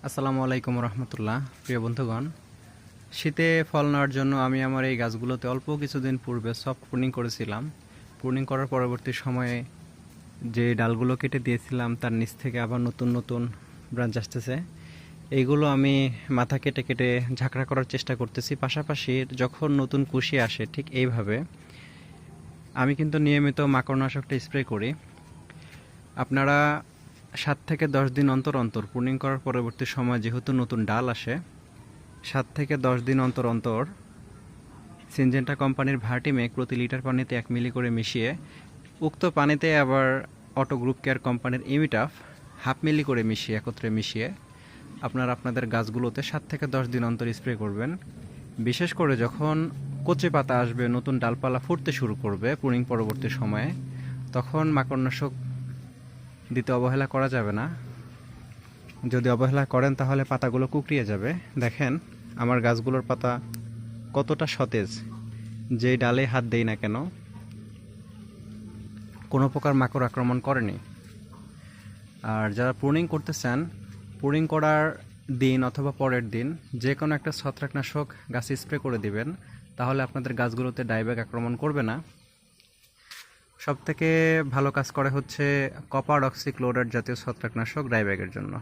আসসালামু আলাইকুম রহমতুল্লাহ। প্রিয় বন্ধুগণ, শীতে ফল নেওয়ার জন্য আমি আমার এই গাছগুলোতে অল্প কিছুদিন পূর্বে সফট প্রুনিং করেছিলাম। প্রুনিং করার পরবর্তী সময়ে যে ডালগুলো কেটে দিয়েছিলাম তার নিচ থেকে আবার নতুন নতুন ব্রাঞ্চ আসতেছে। এইগুলো আমি মাথা কেটে কেটে ঝাঁকড়া করার চেষ্টা করতেছি। পাশাপাশি যখন নতুন কুশি আসে ঠিক এইভাবে আমি কিন্তু নিয়মিত মাকড়নাশকটা স্প্রে করি। আপনারা 7 থেকে 10 দিন অন্তর অন্তর প্রুনিং করার পরবর্তী সময় যেহেতু নতুন ডাল আসে, 7 থেকে 10 দিন অন্তর অন্তর সিনজেন্টা কোম্পানির ভার্টিমেক প্রতি লিটার পানিতে 1 মিলি করে মিশিয়ে, উক্ত পানিতে আবার অটো গ্রুপ কেয়ার কোম্পানির ইমিটাফ 1/2 মিলি করে একত্রে মিশিয়ে আপনারা আপনাদের গাছগুলোতে 7 থেকে 10 দিন অন্তর স্প্রে করবেন। বিশেষ করে যখন কচি পাতা আসবে, নতুন ডালপালা ফুটতে শুরু করবে প্রুনিং পরবর্তী সময়ে, তখন মাকড়নাশক দিতে অবহেলা করা যাবে না। যদি অবহেলা করেন তাহলে পাতাগুলো কুকড়িয়ে যাবে। দেখেন আমার গাছগুলোর পাতা কতটা সতেজ, যেই ডালে হাত দেই না কেন কোনো প্রকার মাকড় আক্রমণ করেনি। আর যারা প্রুনিং করতে চান, প্রুনিং করার দিন অথবা পরের দিন যে কোনো একটা ছত্রাকনাশক গাছে স্প্রে করে দিবেন, তাহলে আপনাদের গাছগুলোতে ডাইব্যাক আক্রমণ করবে না। সবথেকে ভালো কাজ করে হচ্ছে কপার অক্সিক্লোরাইড জাতীয় ছত্রাকনাশক ডাইব্যাকের জন্য।